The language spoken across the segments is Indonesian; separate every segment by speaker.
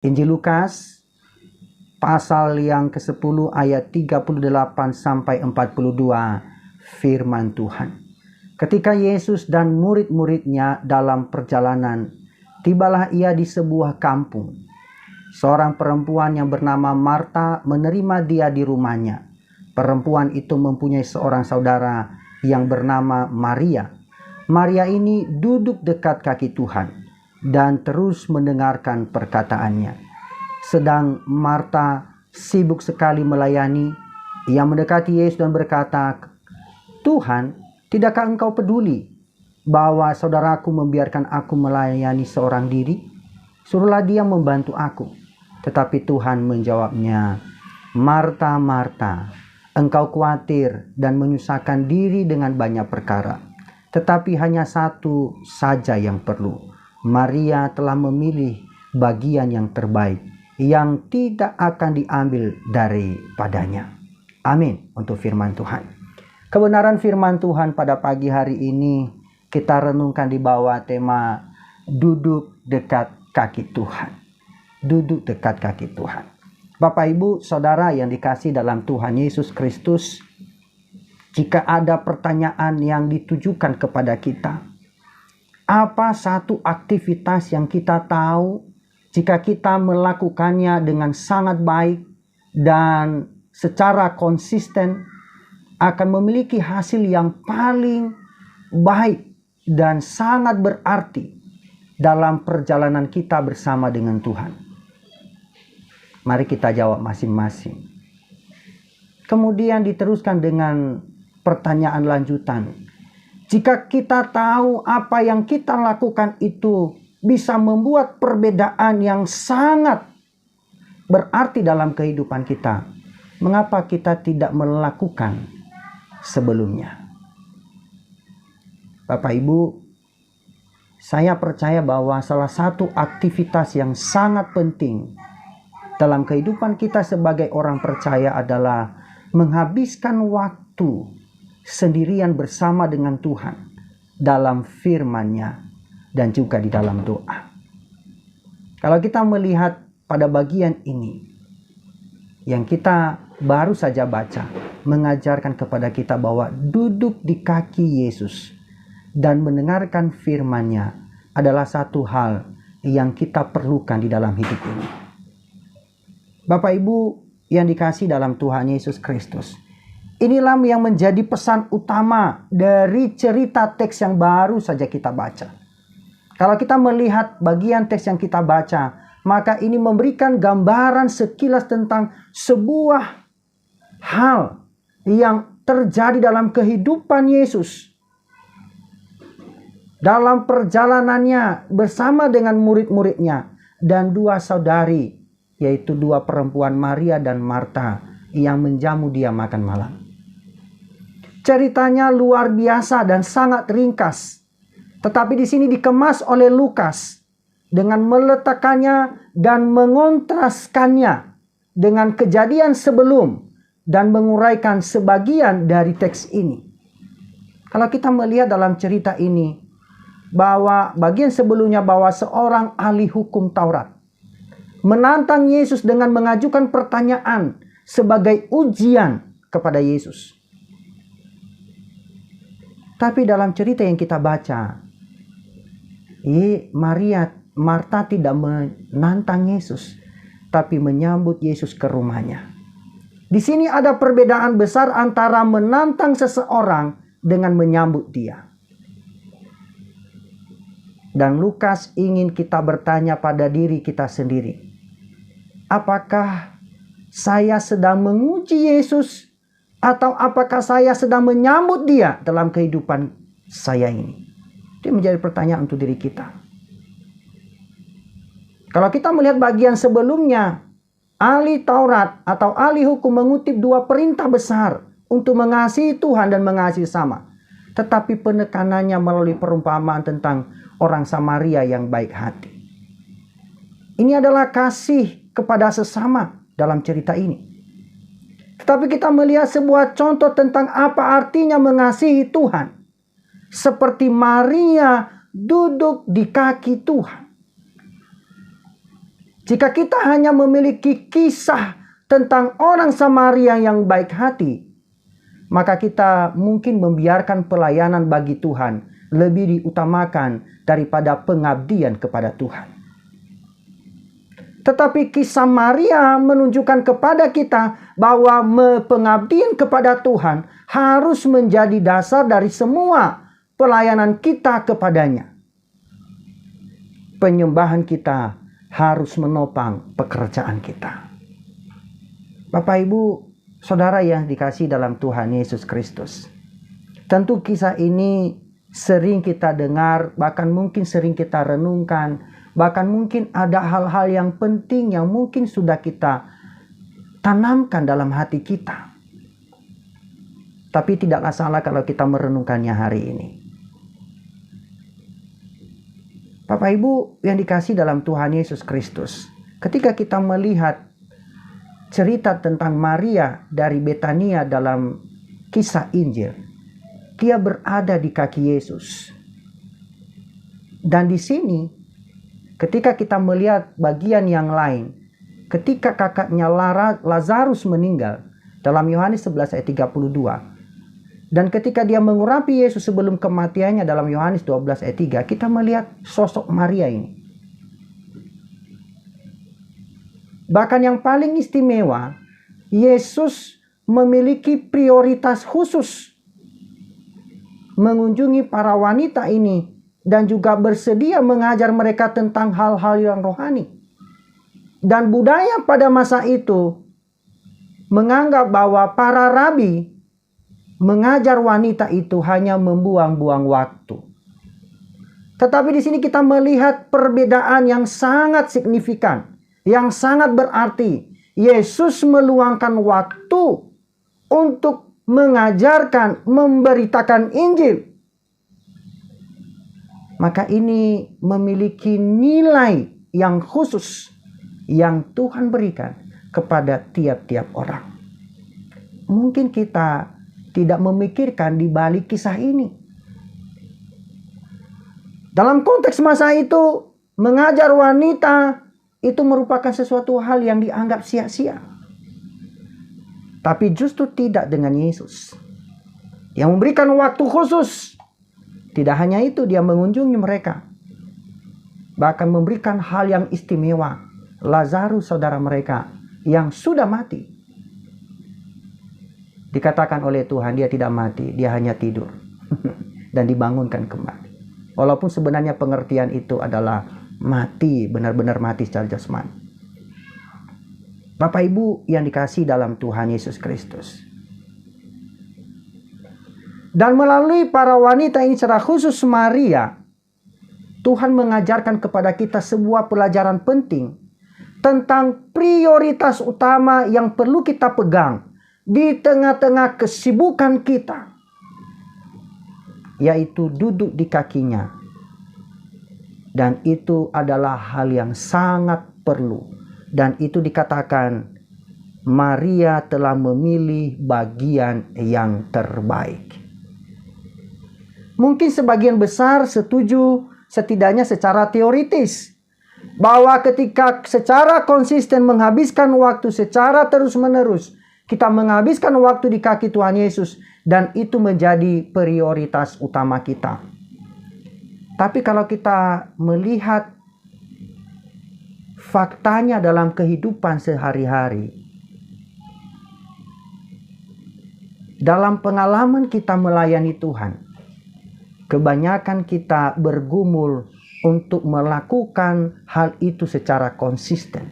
Speaker 1: Injil Lukas pasal yang ke-10 ayat 38 sampai 42, firman Tuhan. Ketika Yesus dan murid-muridnya dalam perjalanan, tibalah ia di sebuah kampung. Seorang perempuan yang bernama Marta menerima dia di rumahnya. Perempuan itu mempunyai seorang saudara yang bernama Maria. Maria ini duduk dekat kaki Tuhan dan terus mendengarkan perkataannya. Sedang Marta sibuk sekali melayani. Ia mendekati Yesus dan berkata, "Tuhan, tidakkah engkau peduli bahwa saudaraku membiarkan aku melayani seorang diri? Suruhlah dia membantu aku." Tetapi Tuhan menjawabnya, "Marta, Marta, engkau khawatir dan menyusahkan diri dengan banyak perkara. Tetapi hanya satu saja yang perlu. Maria telah memilih bagian yang terbaik, yang tidak akan diambil daripadanya." Amin untuk firman Tuhan. Kebenaran firman Tuhan pada pagi hari ini kita renungkan di bawah tema duduk dekat kaki Tuhan. Duduk dekat kaki Tuhan. Bapak, Ibu, Saudara yang dikasihi dalam Tuhan Yesus Kristus, jika ada pertanyaan yang ditujukan kepada kita, apa satu aktivitas yang kita tahu jika kita melakukannya dengan sangat baik dan secara konsisten akan memiliki hasil yang paling baik dan sangat berarti dalam perjalanan kita bersama dengan Tuhan? Mari kita jawab masing-masing. Kemudian diteruskan dengan pertanyaan lanjutan. Jika kita tahu apa yang kita lakukan itu bisa membuat perbedaan yang sangat berarti dalam kehidupan kita, mengapa kita tidak melakukan sebelumnya? Bapak, Ibu, saya percaya bahwa salah satu aktivitas yang sangat penting dalam kehidupan kita sebagai orang percaya adalah menghabiskan waktu sendirian bersama dengan Tuhan dalam firman-Nya dan juga di dalam doa. Kalau kita melihat pada bagian ini yang kita baru saja baca, mengajarkan kepada kita bahwa duduk di kaki Yesus dan mendengarkan firman-Nya adalah satu hal yang kita perlukan di dalam hidup ini. Bapak, Ibu yang dikasihi dalam Tuhan Yesus Kristus, inilah yang menjadi pesan utama dari cerita teks yang baru saja kita baca. Kalau kita melihat bagian teks yang kita baca, maka ini memberikan gambaran sekilas tentang sebuah hal yang terjadi dalam kehidupan Yesus. Dalam perjalanannya bersama dengan murid-muridnya dan dua saudari, yaitu dua perempuan Maria dan Marta yang menjamu dia makan malam. Ceritanya luar biasa dan sangat ringkas. Tetapi di sini dikemas oleh Lukas dengan meletakkannya dan mengontraskannya dengan kejadian sebelum dan menguraikan sebagian dari teks ini. Kalau kita melihat dalam cerita ini bahwa bagian sebelumnya bahwa seorang ahli hukum Taurat menantang Yesus dengan mengajukan pertanyaan sebagai ujian kepada Yesus. Tapi dalam cerita yang kita baca, Marta tidak menantang Yesus, tapi menyambut Yesus ke rumahnya. Di sini ada perbedaan besar antara menantang seseorang dengan menyambut dia. Dan Lukas ingin kita bertanya pada diri kita sendiri, apakah saya sedang menguji Yesus atau apakah saya sedang menyambut dia dalam kehidupan saya ini? Itu menjadi pertanyaan untuk diri kita. Kalau kita melihat bagian sebelumnya, ahli Taurat atau ahli hukum mengutip dua perintah besar untuk mengasihi Tuhan dan mengasihi sesama. Tetapi penekanannya melalui perumpamaan tentang orang Samaria yang baik hati. Ini adalah kasih kepada sesama dalam cerita ini. Tetapi kita melihat sebuah contoh tentang apa artinya mengasihi Tuhan. Seperti Maria duduk di kaki Tuhan. Jika kita hanya memiliki kisah tentang orang Samaria yang baik hati, maka kita mungkin membiarkan pelayanan bagi Tuhan lebih diutamakan daripada pengabdian kepada Tuhan. Tetapi kisah Maria menunjukkan kepada kita bahwa pengabdian kepada Tuhan harus menjadi dasar dari semua pelayanan kita kepadanya. Penyembahan kita harus menopang pekerjaan kita. Bapak, Ibu, Saudara yang dikasihi dalam Tuhan Yesus Kristus. Tentu kisah ini sering kita dengar, bahkan mungkin sering kita renungkan. Bahkan mungkin ada hal-hal yang penting yang mungkin sudah kita tanamkan dalam hati kita. Tapi tidaklah salah kalau kita merenungkannya hari ini. Bapak Ibu yang dikasihi dalam Tuhan Yesus Kristus, ketika kita melihat cerita tentang Maria dari Betania dalam kisah Injil, dia berada di kaki Yesus. Dan di sini ketika kita melihat bagian yang lain, ketika kakaknya Lazarus meninggal dalam Yohanes 11 ayat 32, dan ketika dia mengurapi Yesus sebelum kematiannya dalam Yohanes 12 ayat 3, kita melihat sosok Maria ini. Bahkan yang paling istimewa, Yesus memiliki prioritas khusus mengunjungi para wanita ini dan juga bersedia mengajar mereka tentang hal-hal yang rohani. Dan budaya pada masa itu menganggap bahwa para rabi mengajar wanita itu hanya membuang-buang waktu. Tetapi di sini kita melihat perbedaan yang sangat signifikan, yang sangat berarti. Yesus meluangkan waktu untuk mengajarkan, memberitakan Injil. Maka ini memiliki nilai yang khusus yang Tuhan berikan kepada tiap-tiap orang. Mungkin kita tidak memikirkan di balik kisah ini. Dalam konteks masa itu, mengajar wanita itu merupakan sesuatu hal yang dianggap sia-sia. Tapi justru tidak dengan Yesus, yang memberikan waktu khusus. Tidak hanya itu, dia mengunjungi mereka, bahkan memberikan hal yang istimewa. Lazarus, saudara mereka yang sudah mati, dikatakan oleh Tuhan dia tidak mati, dia hanya tidur dan dibangunkan kembali. Walaupun sebenarnya pengertian itu adalah mati, benar-benar mati secara jasmani. Bapak Ibu yang dikasihi dalam Tuhan Yesus Kristus. Dan melalui para wanita ini secara khusus Maria, Tuhan mengajarkan kepada kita sebuah pelajaran penting tentang prioritas utama yang perlu kita pegang di tengah-tengah kesibukan kita, yaitu duduk di kakinya. Dan itu adalah hal yang sangat perlu. Dan itu dikatakan Maria telah memilih bagian yang terbaik. Mungkin sebagian besar setuju, setidaknya secara teoritis, bahwa ketika secara konsisten menghabiskan waktu secara terus-menerus, kita menghabiskan waktu di kaki Tuhan Yesus, dan itu menjadi prioritas utama kita. Tapi kalau kita melihat faktanya dalam kehidupan sehari-hari, dalam pengalaman kita melayani Tuhan, kebanyakan kita bergumul untuk melakukan hal itu secara konsisten.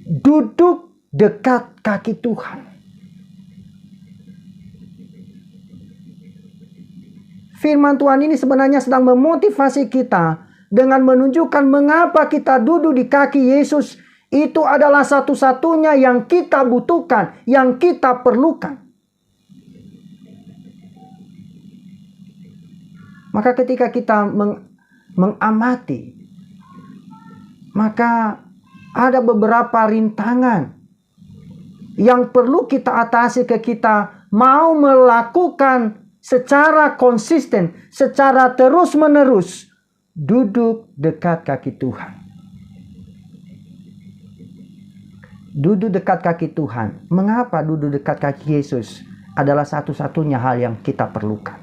Speaker 1: Duduk dekat kaki Tuhan. Firman Tuhan ini sebenarnya sedang memotivasi kita dengan menunjukkan mengapa kita duduk di kaki Yesus. Itu adalah satu-satunya yang kita butuhkan, yang kita perlukan. Maka ketika kita mengamati, maka ada beberapa rintangan yang perlu kita atasi ketika kita mau melakukan secara konsisten, secara terus-menerus duduk dekat kaki Tuhan. duduk dekat kaki Tuhan. Mengapa duduk dekat kaki Yesus adalah satu-satunya hal yang kita perlukan?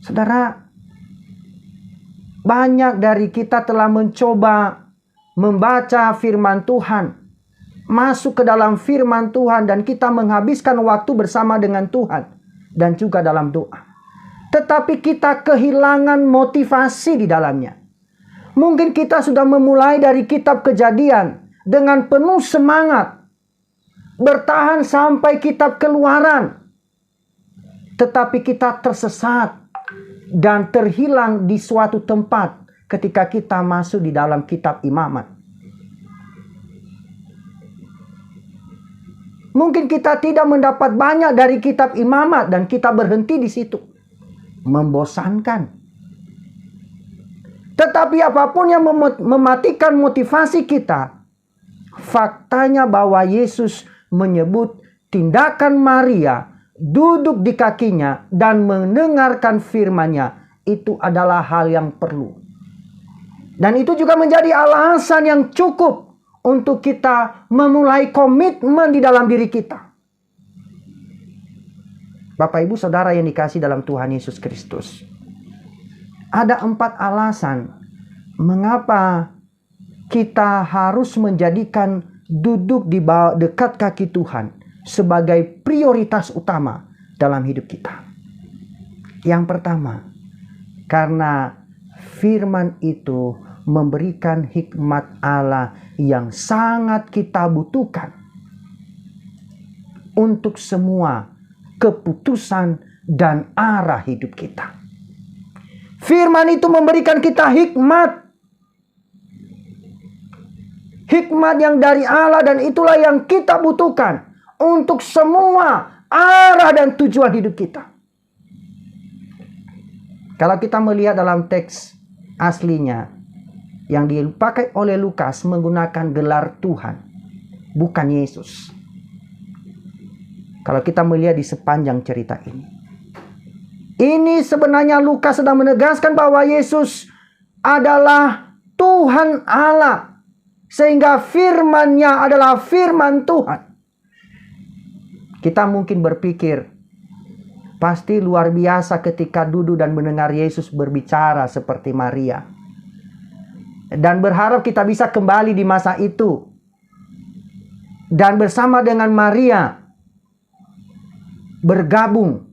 Speaker 1: Saudara, banyak dari kita telah mencoba membaca firman Tuhan, masuk ke dalam firman Tuhan, dan kita menghabiskan waktu bersama dengan Tuhan dan juga dalam doa. Tetapi kita kehilangan motivasi di dalamnya. Mungkin kita sudah memulai dari kitab Kejadian dengan penuh semangat, bertahan sampai kitab Keluaran, tetapi kita tersesat dan terhilang di suatu tempat ketika kita masuk di dalam kitab Imamat. Mungkin kita tidak mendapat banyak dari kitab Imamat dan kita berhenti di situ. Membosankan. Tetapi apapun yang mematikan motivasi kita, faktanya bahwa Yesus menyebut tindakan Maria duduk di kakinya dan mendengarkan firman-Nya itu adalah hal yang perlu. Dan itu juga menjadi alasan yang cukup untuk kita memulai komitmen di dalam diri kita. Bapak Ibu Saudara yang dikasihi dalam Tuhan Yesus Kristus, ada 4 alasan mengapa kita harus menjadikan duduk di dekat kaki Tuhan sebagai prioritas utama dalam hidup kita. Yang pertama, karena firman itu memberikan hikmat Allah yang sangat kita butuhkan untuk semua keputusan dan arah hidup kita. Firman itu memberikan kita hikmat. Hikmat yang dari Allah, dan itulah yang kita butuhkan untuk semua arah dan tujuan hidup kita. Kalau kita melihat dalam teks aslinya yang dipakai oleh Lukas menggunakan gelar Tuhan, bukan Yesus. Kalau kita melihat di sepanjang cerita ini sebenarnya Lukas sedang menegaskan bahwa Yesus adalah Tuhan Allah, sehingga firman-Nya adalah firman Tuhan. Kita mungkin berpikir, pasti luar biasa ketika duduk dan mendengar Yesus berbicara seperti Maria. Dan berharap kita bisa kembali di masa itu. Dan bersama dengan Maria bergabung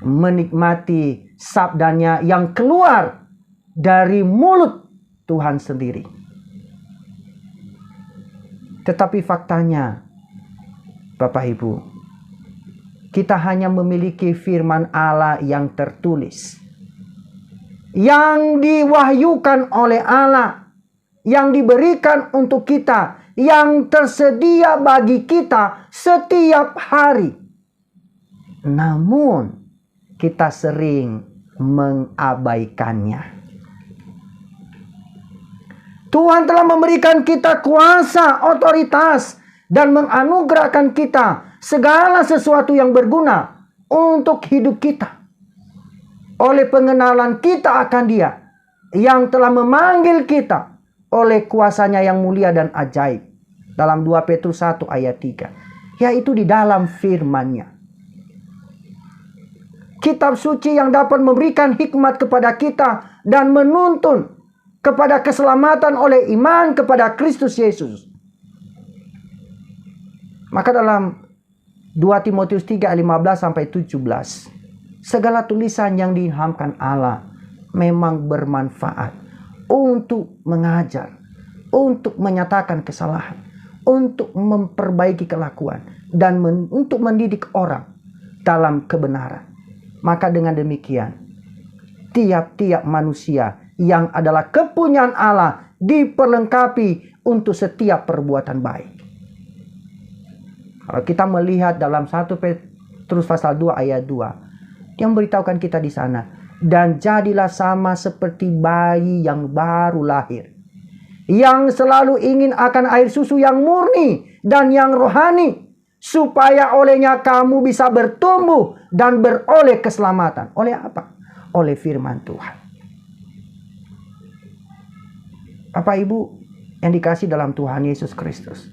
Speaker 1: menikmati sabdanya yang keluar dari mulut Tuhan sendiri. Tetapi faktanya, Bapak Ibu, kita hanya memiliki firman Allah yang tertulis, yang diwahyukan oleh Allah, yang diberikan untuk kita, yang tersedia bagi kita setiap hari. Namun kita sering mengabaikannya. Tuhan telah memberikan kita kuasa, otoritas, dan menganugerahkan kita segala sesuatu yang berguna untuk hidup kita. Oleh pengenalan kita akan Dia yang telah memanggil kita oleh kuasanya yang mulia dan ajaib. Dalam 2 Petrus 1 ayat 3. Yaitu di dalam firman-Nya. Kitab suci yang dapat memberikan hikmat kepada kita dan menuntun kepada keselamatan oleh iman kepada Kristus Yesus. Maka dalam 2 Timotius 3 ayat 15-17, segala tulisan yang diilhamkan Allah memang bermanfaat untuk mengajar, untuk menyatakan kesalahan, untuk memperbaiki kelakuan, dan untuk mendidik orang dalam kebenaran. Maka dengan demikian, tiap-tiap manusia yang adalah kepunyaan Allah diperlengkapi untuk setiap perbuatan baik. Kalau kita melihat dalam 1 Petrus pasal 2 ayat 2, yang memberitahukan kita di sana, dan jadilah sama seperti bayi yang baru lahir, yang selalu ingin akan air susu yang murni dan yang rohani, supaya olehnya kamu bisa bertumbuh dan beroleh keselamatan. Oleh apa? Oleh firman Tuhan. Bapak Ibu, yang dikasih dalam Tuhan Yesus Kristus.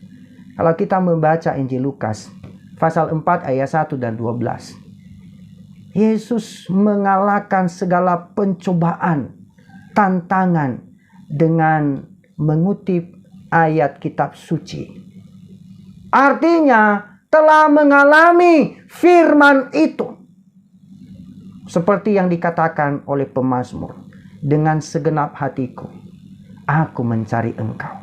Speaker 1: Kalau kita membaca Injil Lukas pasal 4 ayat 1 dan 12. Yesus mengalahkan segala pencobaan, tantangan dengan mengutip ayat kitab suci. Artinya telah mengalami firman itu. Seperti yang dikatakan oleh pemazmur, dengan segenap hatiku, aku mencari Engkau.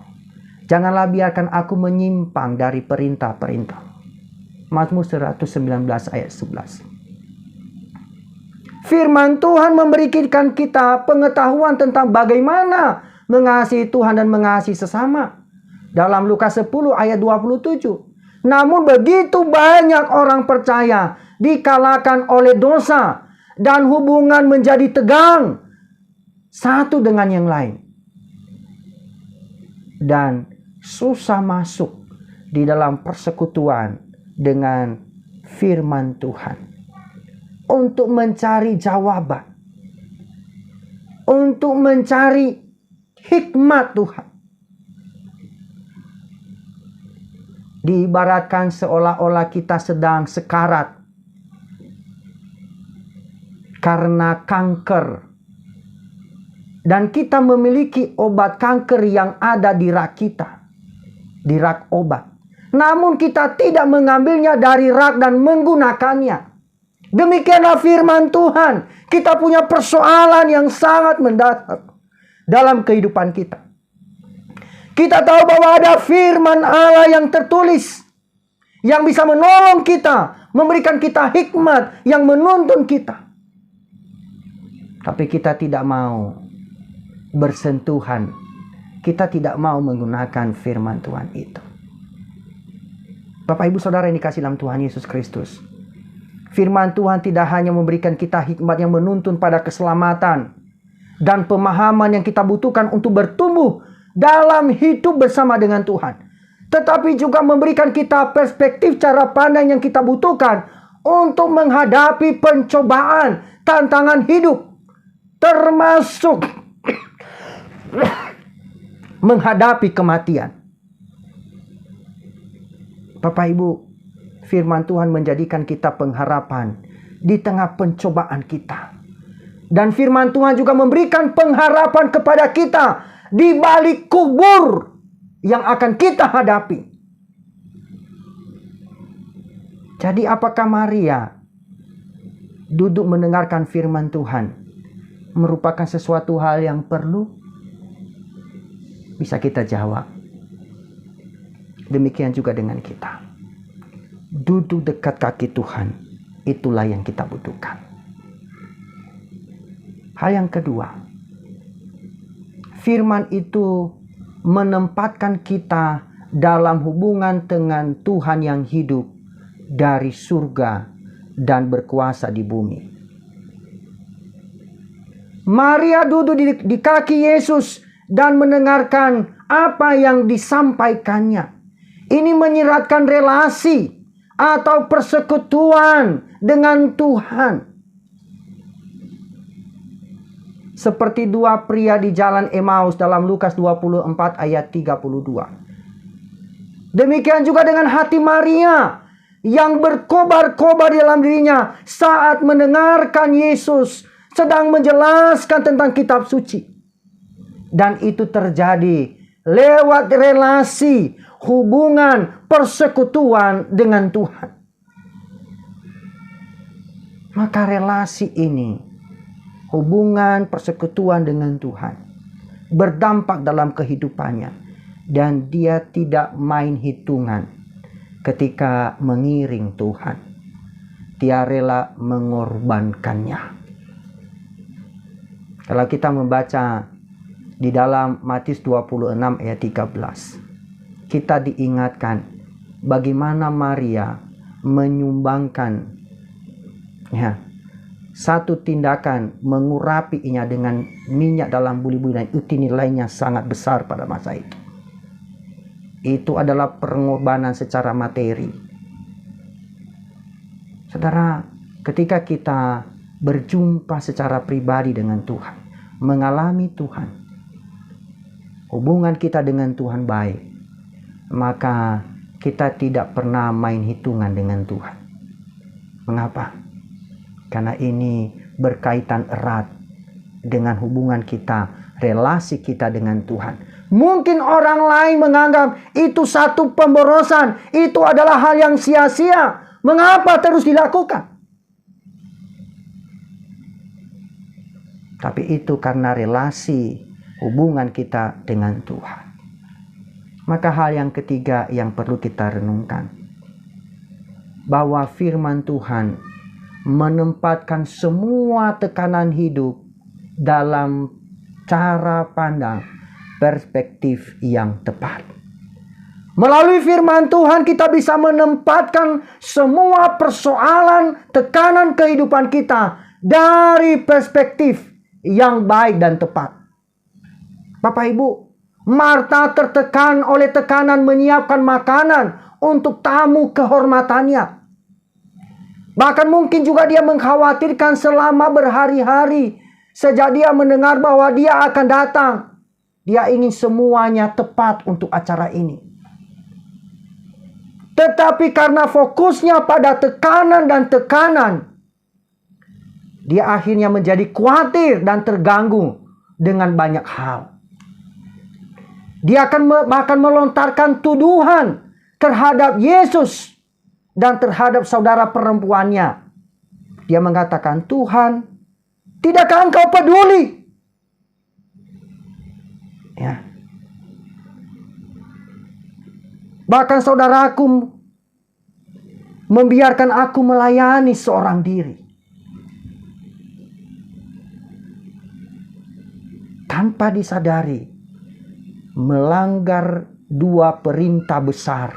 Speaker 1: Janganlah biarkan aku menyimpang dari perintah-perintah. Mazmur 119 ayat 11. Firman Tuhan memberikan kita pengetahuan tentang bagaimana mengasihi Tuhan dan mengasihi sesama. Dalam Lukas 10 ayat 27. Namun begitu banyak orang percaya dikalahkan oleh dosa dan hubungan menjadi tegang satu dengan yang lain. Dan susah masuk di dalam persekutuan dengan firman Tuhan. Untuk mencari jawaban. Untuk mencari hikmat Tuhan. Diibaratkan seolah-olah kita sedang sekarat karena kanker. Dan kita memiliki obat kanker yang ada di rak kita. Di rak obat. Namun kita tidak mengambilnya dari rak dan menggunakannya. Demikianlah firman Tuhan. Kita punya persoalan yang sangat mendasar dalam kehidupan kita. Kita tahu bahwa ada firman Allah yang tertulis, yang bisa menolong kita, memberikan kita hikmat, yang menuntun kita. Tapi kita tidak mau bersentuhan. Kita tidak mau menggunakan firman Tuhan itu. Bapak Ibu Saudara yang dikasihi dalam Tuhan Yesus Kristus. Firman Tuhan tidak hanya memberikan kita hikmat yang menuntun pada keselamatan dan pemahaman yang kita butuhkan untuk bertumbuh dalam hidup bersama dengan Tuhan. Tetapi juga memberikan kita perspektif cara pandang yang kita butuhkan untuk menghadapi pencobaan, tantangan hidup. Termasuk menghadapi kematian. Bapak Ibu, firman Tuhan menjadikan kita pengharapan di tengah pencobaan kita. Dan firman Tuhan juga memberikan pengharapan kepada kita di balik kubur yang akan kita hadapi. Jadi apakah Maria duduk mendengarkan firman Tuhan merupakan sesuatu hal yang perlu? Bisa kita jawab. Demikian juga dengan kita. Duduk dekat kaki Tuhan, itulah yang kita butuhkan. Hal yang kedua, firman itu menempatkan kita dalam hubungan dengan Tuhan yang hidup dari surga dan berkuasa di bumi. Maria duduk di kaki Yesus dan mendengarkan apa yang disampaikannya. Ini menyiratkan relasi atau persekutuan dengan Tuhan. Seperti dua pria di jalan Emmaus dalam Lukas 24 ayat 32. Demikian juga dengan hati Maria yang berkobar-kobar dalam dirinya saat mendengarkan Yesus sedang menjelaskan tentang kitab suci. Dan itu terjadi lewat relasi, hubungan, persekutuan dengan Tuhan. Maka relasi ini, hubungan persekutuan dengan Tuhan, berdampak dalam kehidupannya. Dan dia tidak main hitungan ketika mengiring Tuhan. Dia rela mengorbankannya. Kalau kita membaca di dalam Matius 26 ayat 13, kita diingatkan bagaimana Maria menyumbangkan satu tindakan mengurapinya dengan minyak dalam buli-buli, dan itu nilainya sangat besar pada masa itu. Itu adalah pengorbanan secara materi. Saudara, ketika kita berjumpa secara pribadi dengan Tuhan, mengalami Tuhan, hubungan kita dengan Tuhan baik, maka kita tidak pernah main hitungan dengan Tuhan. Mengapa? Karena ini berkaitan erat dengan hubungan kita, relasi kita dengan Tuhan. Mungkin orang lain menganggap itu satu pemborosan, itu adalah hal yang sia-sia. Mengapa terus dilakukan? Tapi itu karena relasi hubungan kita dengan Tuhan. Maka hal yang ketiga yang perlu kita renungkan, bahwa firman Tuhan menempatkan semua tekanan hidup dalam cara pandang, perspektif yang tepat. Melalui firman Tuhan kita bisa menempatkan semua persoalan, tekanan kehidupan kita dari perspektif yang baik dan tepat. Bapak Ibu, Marta tertekan oleh tekanan menyiapkan makanan untuk tamu kehormatannya. Bahkan mungkin juga dia mengkhawatirkan selama berhari-hari sejak dia mendengar bahwa dia akan datang. Dia ingin semuanya tepat untuk acara ini. Tetapi karena fokusnya pada tekanan dan tekanan, dia akhirnya menjadi khawatir dan terganggu dengan banyak hal. Dia akan bahkan melontarkan tuduhan terhadap Yesus dan terhadap saudara perempuannya. Dia mengatakan, "Tuhan, tidakkah Engkau peduli?" Ya. Bahkan saudaraku membiarkan aku melayani seorang diri. Tanpa disadari, melanggar dua perintah besar.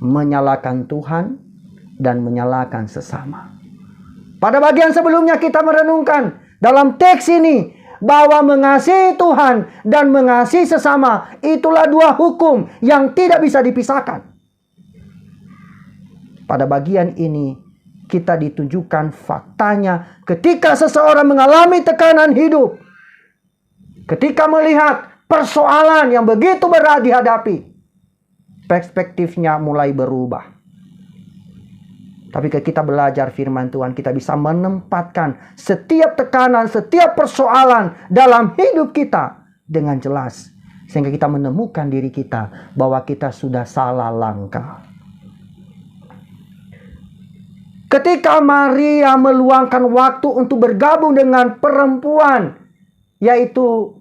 Speaker 1: Menyalahkan Tuhan dan menyalahkan sesama. Pada bagian sebelumnya kita merenungkan dalam teks ini bahwa mengasihi Tuhan dan mengasihi sesama itulah dua hukum yang tidak bisa dipisahkan. Pada bagian ini kita ditunjukkan faktanya ketika seseorang mengalami tekanan hidup, ketika melihat persoalan yang begitu berat dihadapi, perspektifnya mulai berubah. Tapi ketika kita belajar firman Tuhan, kita bisa menempatkan setiap tekanan, setiap persoalan dalam hidup kita dengan jelas. Sehingga kita menemukan diri kita bahwa kita sudah salah langkah. Ketika Maria meluangkan waktu untuk bergabung dengan perempuan, yaitu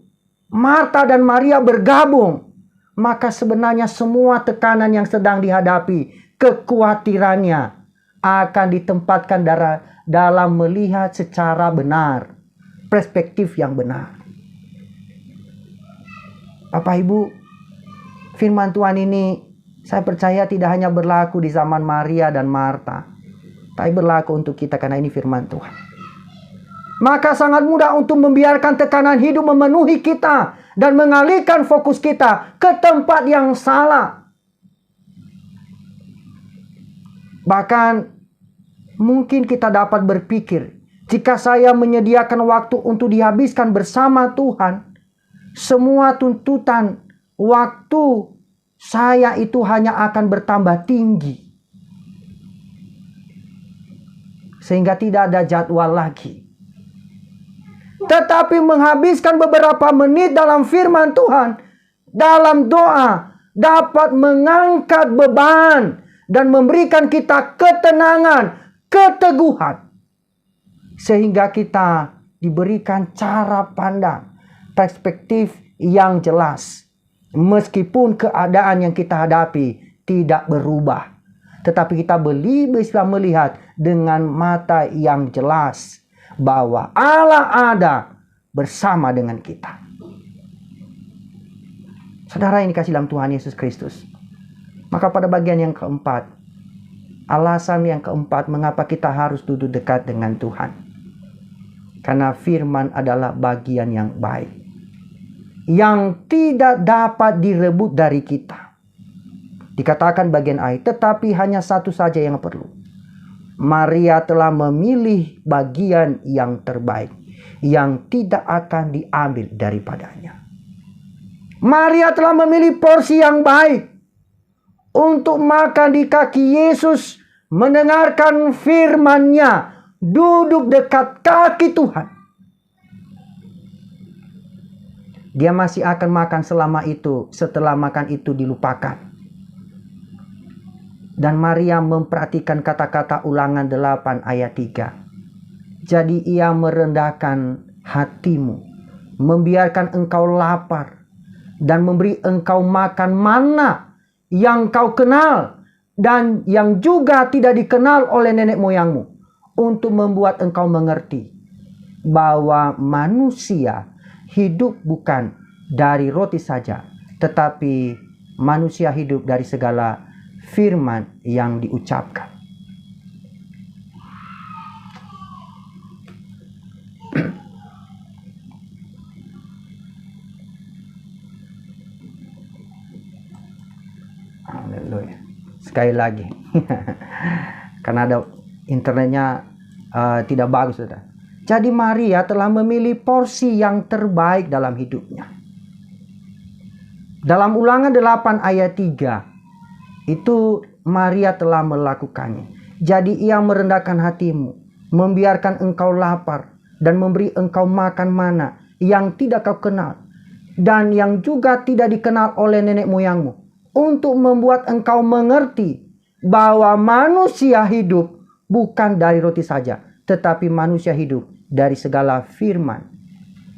Speaker 1: Marta dan Maria bergabung, maka sebenarnya semua tekanan yang sedang dihadapi, kekhawatirannya akan ditempatkan dalam melihat secara benar, perspektif yang benar. Bapak Ibu, firman Tuhan ini saya percaya tidak hanya berlaku di zaman Maria dan Marta, tapi berlaku untuk kita karena ini firman Tuhan. Maka sangat mudah untuk membiarkan tekanan hidup memenuhi kita dan mengalihkan fokus kita ke tempat yang salah. Bahkan mungkin kita dapat berpikir, jika saya menyediakan waktu untuk dihabiskan bersama Tuhan, semua tuntutan waktu saya itu hanya akan bertambah tinggi. Sehingga tidak ada jadwal lagi. Tetapi menghabiskan beberapa menit dalam firman Tuhan, dalam doa, dapat mengangkat beban dan memberikan kita ketenangan, keteguhan. Sehingga kita diberikan cara pandang, perspektif yang jelas. Meskipun keadaan yang kita hadapi tidak berubah, tetapi kita bisa melihat dengan mata yang jelas bahwa Allah ada bersama dengan kita. Saudara yang dikasihi dalam Tuhan Yesus Kristus. Maka pada bagian yang keempat, alasan yang keempat mengapa kita harus duduk dekat dengan Tuhan. Karena firman adalah bagian yang baik, yang tidak dapat direbut dari kita. Dikatakan bagian akhir, tetapi hanya satu saja yang perlu. Maria telah memilih bagian yang terbaik, yang tidak akan diambil daripadanya. Maria telah memilih porsi yang baik untuk makan di kaki Yesus, mendengarkan firman-Nya, duduk dekat kaki Tuhan. Dia masih akan makan selama itu, setelah makan itu dilupakan. Dan Maria memperhatikan kata-kata Ulangan 8 ayat 3. Jadi ia merendahkan hatimu, membiarkan engkau lapar, dan memberi engkau makan mana yang kau kenal, dan yang juga tidak dikenal oleh nenek moyangmu, untuk membuat engkau mengerti bahwa manusia hidup bukan dari roti saja, tetapi manusia hidup dari segala firman yang diucapkan. Haleluya. Sekali lagi. Karena ada internetnya tidak bagus, saudara. Jadi Maria telah memilih porsi yang terbaik dalam hidupnya. Dalam Ulangan 8 ayat 3, itu Maria telah melakukannya. Jadi ia merendahkan hatimu, membiarkan engkau lapar, dan memberi engkau makan mana yang tidak kau kenal, dan yang juga tidak dikenal oleh nenek moyangmu, untuk membuat engkau mengerti bahwa manusia hidup bukan dari roti saja, tetapi manusia hidup dari segala firman,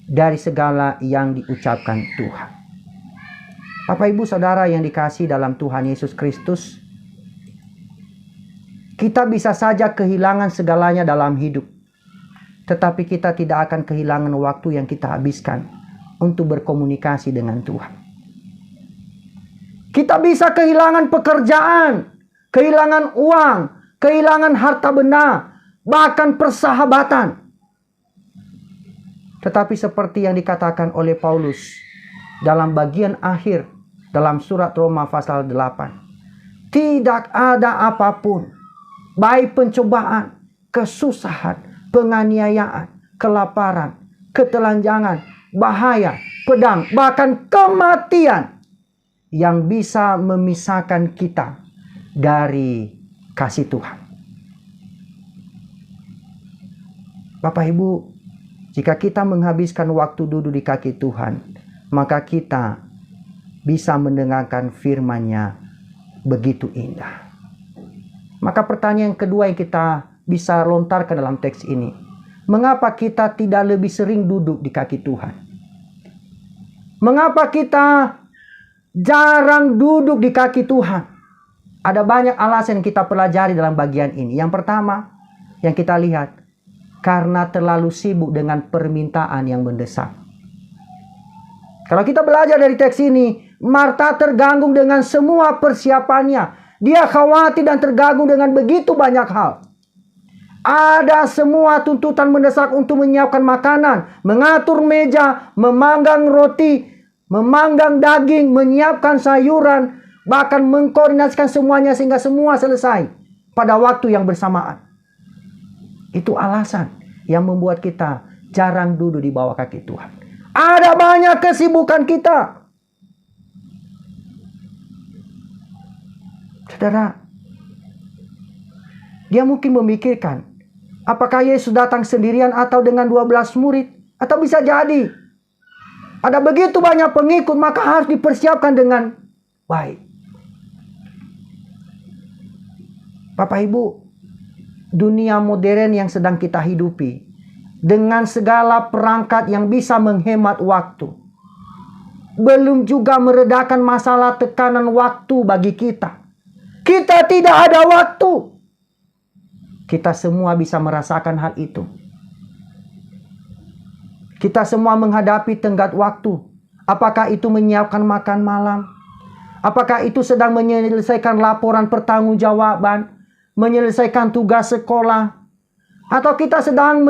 Speaker 1: dari segala yang diucapkan Tuhan. Bapak Ibu Saudara yang dikasihi dalam Tuhan Yesus Kristus, kita bisa saja kehilangan segalanya dalam hidup, tetapi kita tidak akan kehilangan waktu yang kita habiskan untuk berkomunikasi dengan Tuhan. Kita bisa kehilangan pekerjaan, kehilangan uang, kehilangan harta benda, bahkan persahabatan. Tetapi seperti yang dikatakan oleh Paulus dalam bagian akhir dalam surat Roma pasal 8. Tidak ada apapun, baik pencobaan, kesusahan, penganiayaan, kelaparan, ketelanjangan, bahaya, pedang, bahkan kematian yang bisa memisahkan kita dari kasih Tuhan. Bapak Ibu, jika kita menghabiskan waktu duduk di kaki Tuhan, maka kita bisa mendengarkan firman-Nya begitu indah. Maka pertanyaan kedua yang kita bisa lontarkan dalam teks ini, mengapa kita tidak lebih sering duduk di kaki Tuhan? Mengapa kita jarang duduk di kaki Tuhan? Ada banyak alasan yang kita pelajari dalam bagian ini. Yang pertama, yang kita lihat, karena terlalu sibuk dengan permintaan yang mendesak. Kalau kita belajar dari teks ini, Marta terganggu dengan semua persiapannya. Dia khawatir dan terganggu dengan begitu banyak hal. Ada semua tuntutan mendesak untuk menyiapkan makanan, mengatur meja, memanggang roti, memanggang daging, menyiapkan sayuran, bahkan mengkoordinasikan semuanya sehingga semua selesai pada waktu yang bersamaan. Itu alasan yang membuat kita jarang duduk di bawah kaki Tuhan. Ada banyak kesibukan kita. Saudara, dia mungkin memikirkan, apakah Yesus datang sendirian atau dengan 12 murid? Atau bisa jadi ada begitu banyak pengikut, maka harus dipersiapkan dengan baik. Bapak Ibu, dunia modern yang sedang kita hidupi, dengan segala perangkat yang bisa menghemat waktu, belum juga meredakan masalah tekanan waktu bagi kita. Kita tidak ada waktu. Kita semua bisa merasakan hal itu. Kita semua menghadapi tenggat waktu. Apakah itu menyiapkan makan malam? Apakah itu sedang menyelesaikan laporan pertanggungjawaban? Menyelesaikan tugas sekolah, atau kita sedang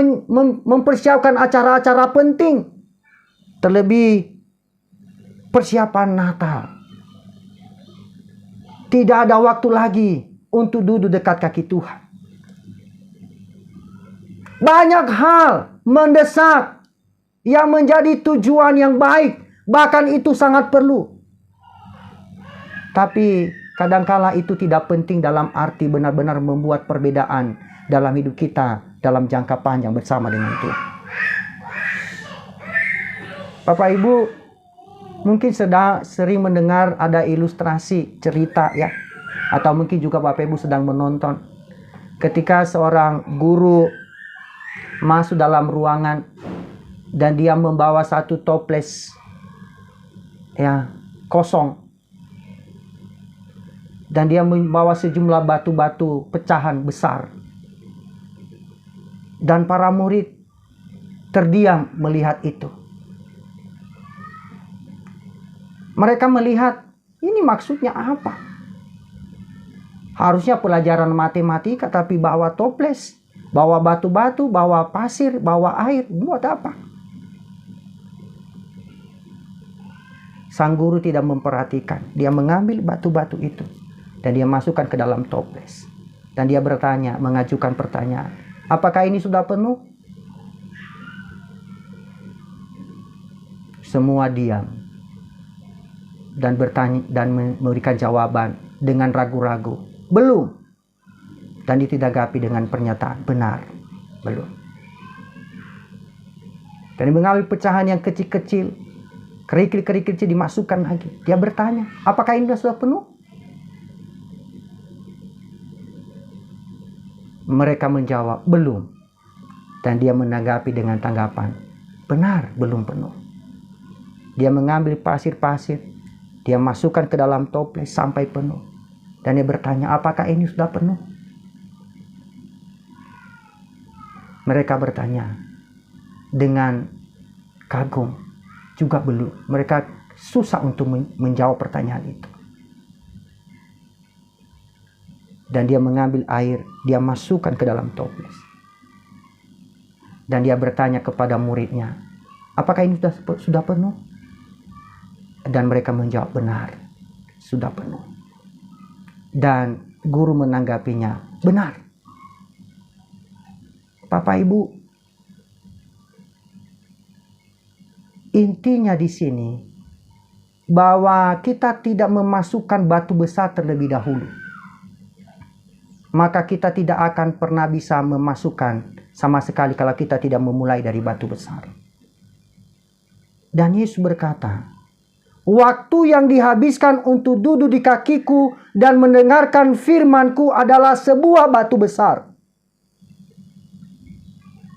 Speaker 1: mempersiapkan acara-acara penting, terlebih persiapan Natal. Tidak ada waktu lagi untuk duduk dekat kaki Tuhan. Banyak hal mendesak yang menjadi tujuan yang baik, Bahkan itu sangat perlu. Tapi kadangkala itu tidak penting dalam arti benar-benar membuat perbedaan dalam hidup kita dalam jangka panjang bersama dengan Tuhan. Bapak Ibu mungkin sering mendengar ada ilustrasi cerita ya. Atau mungkin juga Bapak Ibu sedang menonton ketika seorang guru masuk dalam ruangan dan dia membawa satu toples ya kosong, dan dia membawa sejumlah batu-batu pecahan besar, dan para murid terdiam melihat itu. Mereka melihat, ini maksudnya apa? Harusnya pelajaran matematika, tapi bawa toples, bawa batu-batu, bawa pasir, bawa air, buat apa? Sang guru tidak memperhatikan. Dia mengambil batu-batu itu dan dia masukkan ke dalam toples. Dan dia bertanya, mengajukan pertanyaan, apakah ini sudah penuh? Semua diam dan bertanya dan memberikan jawaban dengan ragu-ragu, belum. Dan ditanggapi dengan pernyataan, benar, belum. Dan mengambil pecahan yang kecil-kecil, kerikil-kerikil kecil dimasukkan lagi. Dia bertanya, apakah ini sudah penuh? Mereka menjawab, belum. Dan dia menanggapi dengan tanggapan, benar, belum penuh. Dia mengambil pasir-pasir, dia masukkan ke dalam toples sampai penuh. Dan dia bertanya, apakah ini sudah penuh? Mereka bertanya dengan kagum, juga belum. Mereka susah untuk menjawab pertanyaan itu. Dan dia mengambil air, dia masukkan ke dalam toples. Dan dia bertanya kepada muridnya, apakah ini sudah penuh? Dan mereka menjawab, benar, sudah penuh. Dan guru menanggapinya, benar. Bapak Ibu, intinya di sini bahwa kita tidak memasukkan batu besar terlebih dahulu, maka kita tidak akan pernah bisa memasukkan sama sekali kalau kita tidak memulai dari batu besar. Dan Yesus berkata, waktu yang dihabiskan untuk duduk di kakiku dan mendengarkan firman-Ku adalah sebuah batu besar.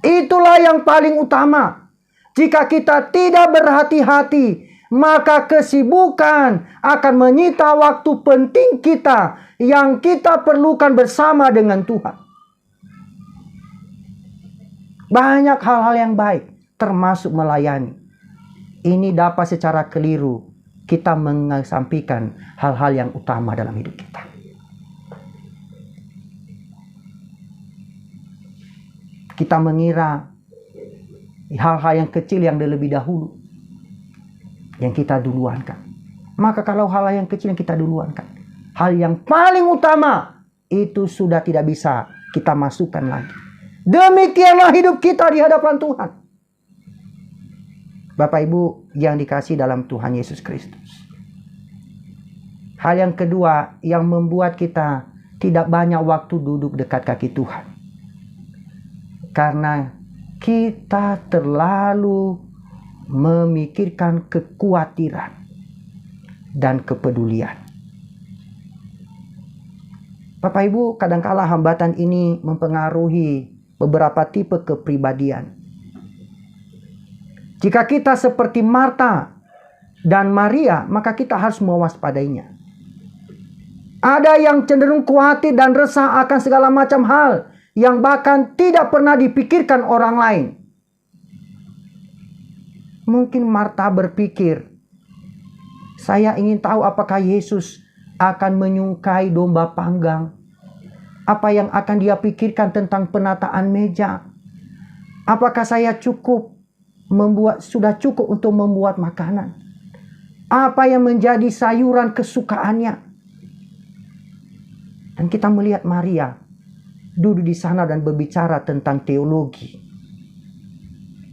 Speaker 1: Itulah yang paling utama. Jika kita tidak berhati-hati, maka kesibukan akan menyita waktu penting kita yang kita perlukan bersama dengan Tuhan. Banyak hal-hal yang baik, termasuk melayani. Ini dapat secara keliru kita mengesampingkan hal-hal yang utama dalam hidup kita. Kita mengira hal-hal yang kecil yang lebih dahulu yang kita duluankan. Maka kalau hal-hal yang kecil yang kita duluankan, hal yang paling utama itu sudah tidak bisa kita masukkan lagi. Demikianlah hidup kita di hadapan Tuhan. Bapak Ibu yang dikasihi dalam Tuhan Yesus Kristus. Hal yang kedua yang membuat kita tidak banyak waktu duduk dekat kaki Tuhan. Karena kita terlalu memikirkan kekhawatiran dan kepedulian. Bapak Ibu, kadangkala hambatan ini mempengaruhi beberapa tipe kepribadian. Jika kita seperti Marta dan Maria, maka kita harus mewaspadainya. Ada yang cenderung khawatir dan resah akan segala macam hal yang bahkan tidak pernah dipikirkan orang lain. Mungkin Marta berpikir, saya ingin tahu apakah Yesus akan menyukai domba panggang. Apa yang akan dia pikirkan tentang penataan meja? Apakah saya sudah cukup untuk membuat makanan? Apa yang menjadi sayuran kesukaannya? Dan kita melihat Maria duduk di sana dan berbicara tentang teologi.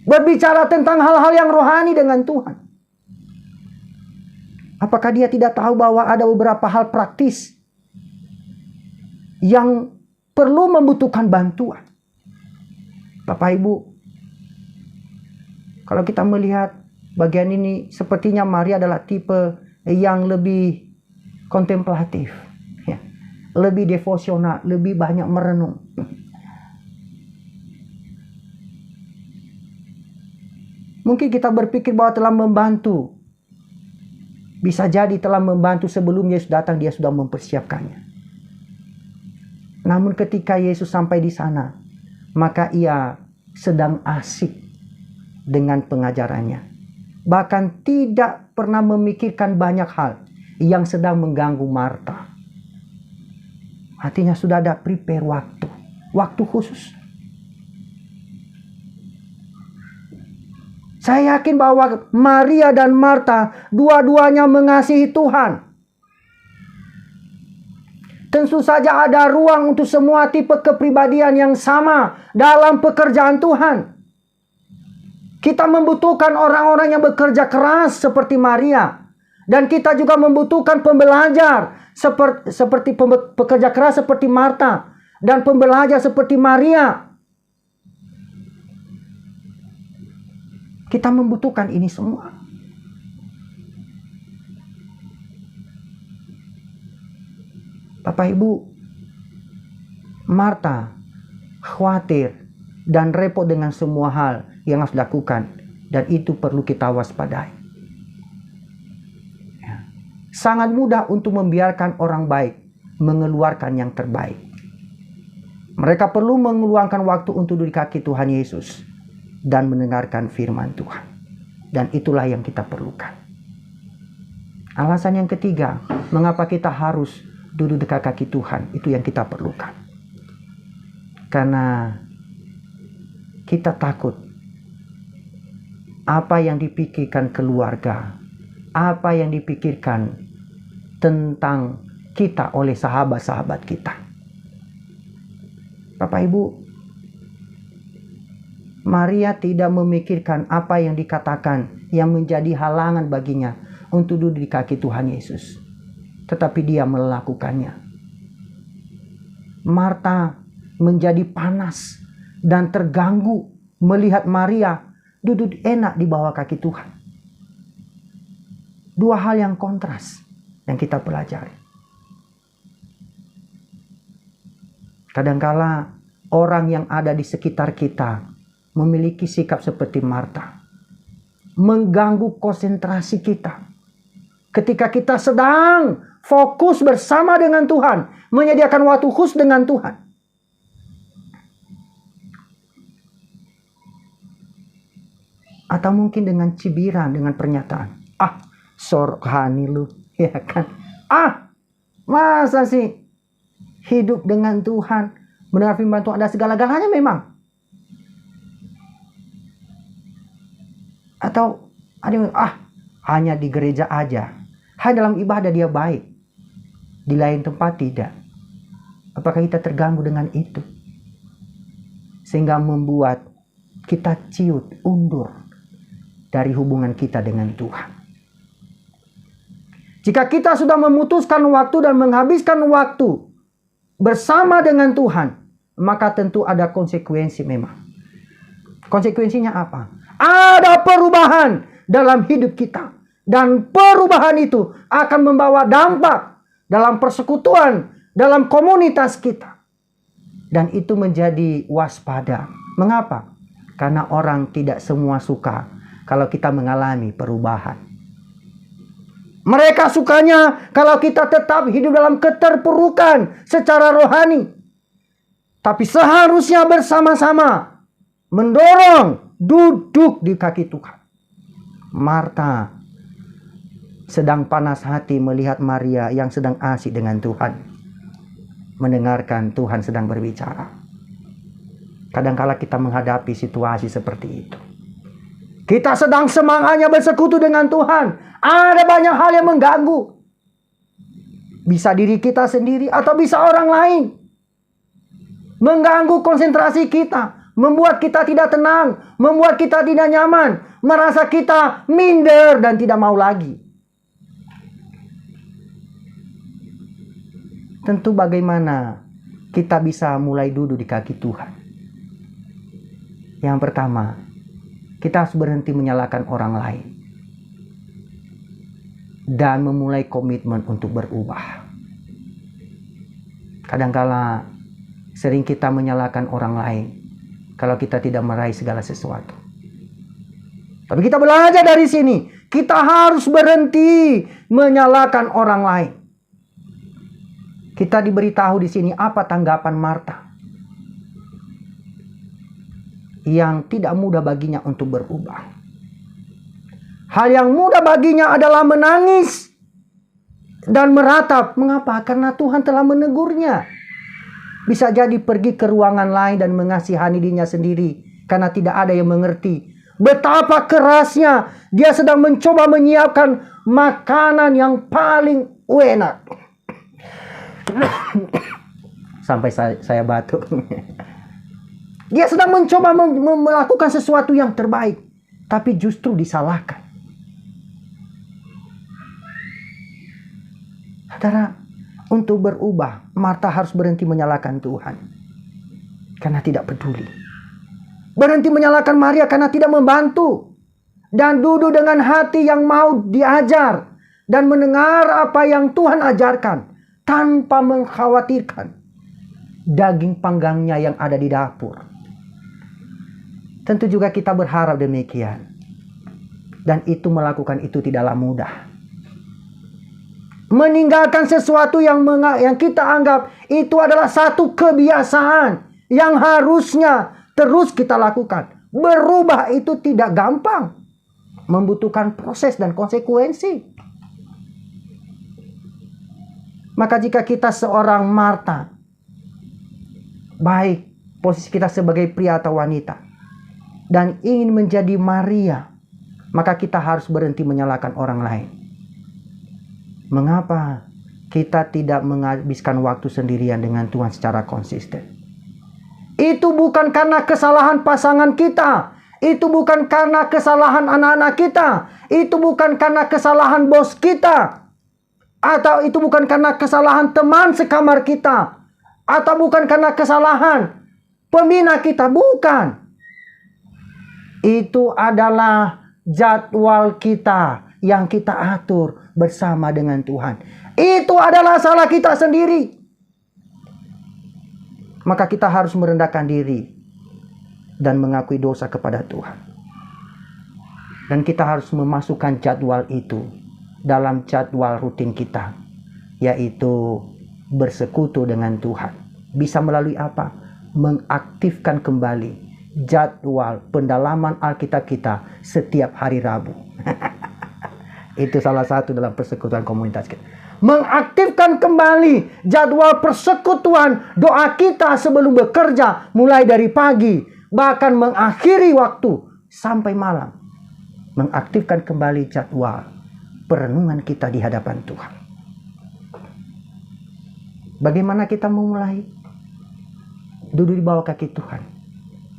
Speaker 1: Berbicara tentang hal-hal yang rohani dengan Tuhan. Apakah dia tidak tahu bahwa ada beberapa hal praktis yang perlu membutuhkan bantuan? Bapak Ibu, kalau kita melihat bagian ini, sepertinya Maria adalah tipe yang lebih kontemplatif, ya, lebih devosional, lebih banyak merenung. Mungkin kita berpikir bahwa telah membantu. Bisa jadi telah membantu sebelum Yesus datang, dia sudah mempersiapkannya. Namun ketika Yesus sampai di sana, maka ia sedang asik dengan pengajarannya. Bahkan tidak pernah memikirkan banyak hal yang sedang mengganggu Marta. Artinya sudah ada prepare waktu khusus. Saya yakin bahwa Maria dan Marta dua-duanya mengasihi Tuhan. Tentu saja ada ruang untuk semua tipe kepribadian yang sama dalam pekerjaan Tuhan. Kita membutuhkan orang-orang yang bekerja keras seperti Maria. Dan kita juga membutuhkan pembelajar seperti pekerja keras seperti Marta. Dan pembelajar seperti Maria. Kita membutuhkan ini semua. Bapak Ibu, Marta khawatir dan repot dengan semua hal yang harus dilakukan, dan itu perlu kita waspadai. Sangat mudah untuk membiarkan orang baik mengeluarkan yang terbaik. Mereka perlu mengeluangkan waktu untuk duduk di kaki Tuhan Yesus dan mendengarkan firman Tuhan. Dan itulah yang kita perlukan. Alasan yang ketiga, mengapa kita harus duduk dekat kaki Tuhan, itu yang kita perlukan. Karena kita takut apa yang dipikirkan keluarga, apa yang dipikirkan tentang kita oleh sahabat-sahabat kita. Bapak Ibu, Maria tidak memikirkan apa yang dikatakan yang menjadi halangan baginya untuk duduk di kaki Tuhan Yesus. Tetapi dia melakukannya. Marta menjadi panas dan terganggu melihat Maria duduk enak di bawah kaki Tuhan. Dua hal yang kontras yang kita pelajari. Kadangkala orang yang ada di sekitar kita memiliki sikap seperti Marta, mengganggu konsentrasi kita. Ketika kita sedang fokus bersama dengan Tuhan, menyediakan waktu khusus dengan Tuhan. Atau mungkin dengan cibiran, dengan pernyataan, sorhani lu, ya kan? Masa sih hidup dengan Tuhan, mendengar firman Tuhan ada segala-galanya memang. Atau ada yang hanya di gereja aja, hanya dalam ibadah dia baik, di lain tempat tidak. Apakah kita terganggu dengan itu? Sehingga membuat kita ciut, undur dari hubungan kita dengan Tuhan. Jika kita sudah memutuskan waktu dan menghabiskan waktu bersama dengan Tuhan, maka tentu ada konsekuensi memang. Konsekuensinya apa? Ada perubahan dalam hidup kita. Dan perubahan itu akan membawa dampak dalam persekutuan, dalam komunitas kita. Dan itu menjadi waspada. Mengapa? Karena orang tidak semua suka kalau kita mengalami perubahan. Mereka sukanya kalau kita tetap hidup dalam keterpurukan secara rohani. Tapi seharusnya bersama-sama mendorong duduk di kaki Tuhan. Marta sedang panas hati melihat Maria yang sedang asik dengan Tuhan, mendengarkan Tuhan sedang berbicara. Kadangkala kita menghadapi situasi seperti itu. Kita sedang semangatnya bersekutu dengan Tuhan, ada banyak hal yang mengganggu. Bisa diri kita sendiri atau bisa orang lain. Mengganggu konsentrasi kita, membuat kita tidak tenang, membuat kita tidak nyaman, merasa kita minder dan tidak mau lagi. Tentu bagaimana kita bisa mulai duduk di kaki Tuhan? Yang pertama, kita harus berhenti menyalahkan orang lain dan memulai komitmen untuk berubah. Kadangkala sering kita menyalahkan orang lain kalau kita tidak meraih segala sesuatu. Tapi kita belajar dari sini, kita harus berhenti menyalahkan orang lain. Kita diberitahu di sini apa tanggapan Marta yang tidak mudah baginya untuk berubah. Hal yang mudah baginya adalah menangis dan meratap. Mengapa? Karena Tuhan telah menegurnya. Bisa jadi pergi ke ruangan lain dan mengasihani dirinya sendiri karena tidak ada yang mengerti betapa kerasnya dia sedang mencoba menyiapkan makanan yang paling enak. Sampai saya batuk. Dia sedang mencoba melakukan sesuatu yang terbaik, tapi justru disalahkan. Saudara, untuk berubah, Marta harus berhenti menyalahkan Tuhan karena tidak peduli. Berhenti menyalahkan Maria karena tidak membantu. Dan duduk dengan hati yang mau diajar dan mendengar apa yang Tuhan ajarkan tanpa mengkhawatirkan daging panggangnya yang ada di dapur. Tentu juga kita berharap demikian. Dan itu melakukan itu tidaklah mudah. Meninggalkan sesuatu yang kita anggap itu adalah satu kebiasaan yang harusnya terus kita lakukan. Berubah itu tidak gampang. Membutuhkan proses dan konsekuensi. Maka jika kita seorang Marta, baik posisi kita sebagai pria atau wanita, dan ingin menjadi Maria, maka kita harus berhenti menyalahkan orang lain. Mengapa kita tidak menghabiskan waktu sendirian dengan Tuhan secara konsisten? Itu bukan karena kesalahan pasangan kita. Itu bukan karena kesalahan anak-anak kita. Itu bukan karena kesalahan bos kita. Atau itu bukan karena kesalahan teman sekamar kita. Atau bukan karena kesalahan pembina kita. Bukan. Itu adalah jadwal kita yang kita atur bersama dengan Tuhan. Itu adalah salah kita sendiri. Maka kita harus merendahkan diri dan mengakui dosa kepada Tuhan. Dan kita harus memasukkan jadwal itu dalam jadwal rutin kita, yaitu bersekutu dengan Tuhan. Bisa melalui apa? Mengaktifkan kembali jadwal pendalaman Alkitab kita setiap hari Rabu. Itu salah satu dalam persekutuan komunitas kita. Mengaktifkan kembali jadwal persekutuan doa kita sebelum bekerja, mulai dari pagi, bahkan mengakhiri waktu sampai malam. Mengaktifkan kembali jadwal perenungan kita di hadapan Tuhan. Bagaimana kita memulai? Duduk di bawah kaki Tuhan.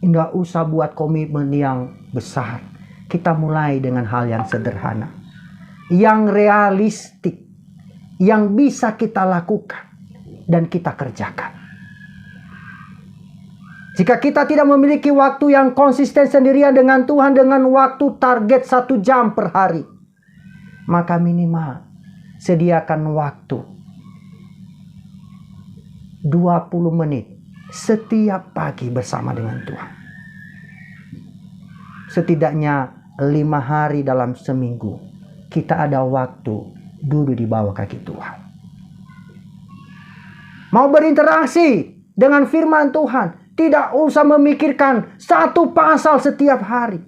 Speaker 1: Tidak usah buat komitmen yang besar. Kita mulai dengan hal yang sederhana, yang realistik, yang bisa kita lakukan dan kita kerjakan. Jika kita tidak memiliki waktu yang konsisten sendirian dengan Tuhan dengan waktu target 1 jam per hari, maka minimal sediakan waktu 20 menit setiap pagi bersama dengan Tuhan. Setidaknya 5 hari dalam seminggu kita ada waktu duduk di bawah kaki Tuhan. Mau berinteraksi dengan firman Tuhan, tidak usah memikirkan 1 pasal setiap hari.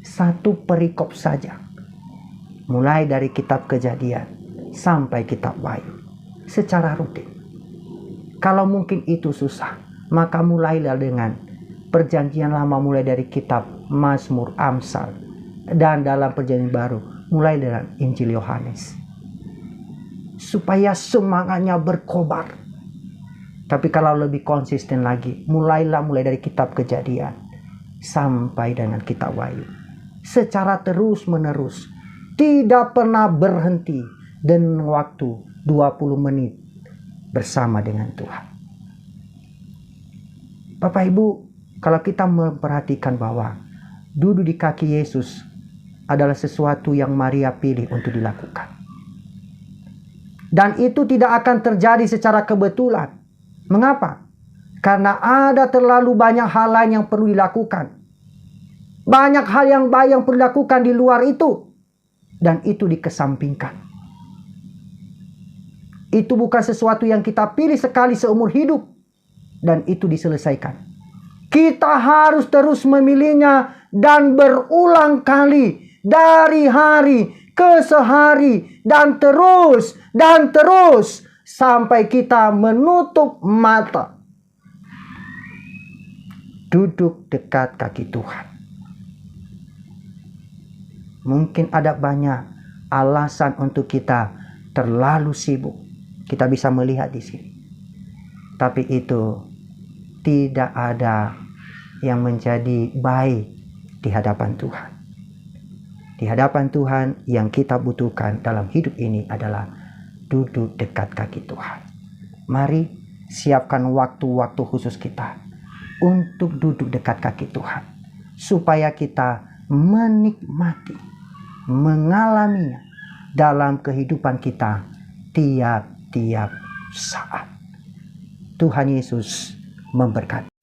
Speaker 1: 1 perikop saja. Mulai dari kitab Kejadian sampai kitab Wahyu. Secara rutin. Kalau mungkin itu susah, maka mulailah dengan Perjanjian Lama, mulai dari kitab Mazmur, Amsal, dan dalam Perjanjian Baru mulai dengan Injil Yohanes, supaya semangatnya berkobar. Tapi kalau lebih konsisten lagi, mulai dari kitab Kejadian sampai dengan kitab Wahyu, secara terus menerus, tidak pernah berhenti, dan waktu 20 menit bersama dengan Tuhan. Bapak Ibu, kalau kita memperhatikan bahwa duduk di kaki Yesus adalah sesuatu yang Maria pilih untuk dilakukan. Dan itu tidak akan terjadi secara kebetulan. Mengapa? Karena ada terlalu banyak hal lain yang perlu dilakukan. Banyak hal yang baik yang perlu dilakukan di luar itu. Dan itu dikesampingkan. Itu bukan sesuatu yang kita pilih sekali seumur hidup. Dan itu diselesaikan. Kita harus terus memilihnya dan berulang kali. Dari hari ke sehari. Dan terus. Sampai kita menutup mata. Duduk dekat kaki Tuhan. Mungkin ada banyak alasan untuk kita terlalu sibuk. Kita bisa melihat di sini. Tapi itu tidak ada yang menjadi baik di hadapan Tuhan. Di hadapan Tuhan yang kita butuhkan dalam hidup ini adalah duduk dekat kaki Tuhan. Mari siapkan waktu-waktu khusus kita untuk duduk dekat kaki Tuhan. Supaya kita menikmati, mengalaminya dalam kehidupan kita tiap-tiap saat. Tuhan Yesus memberkati.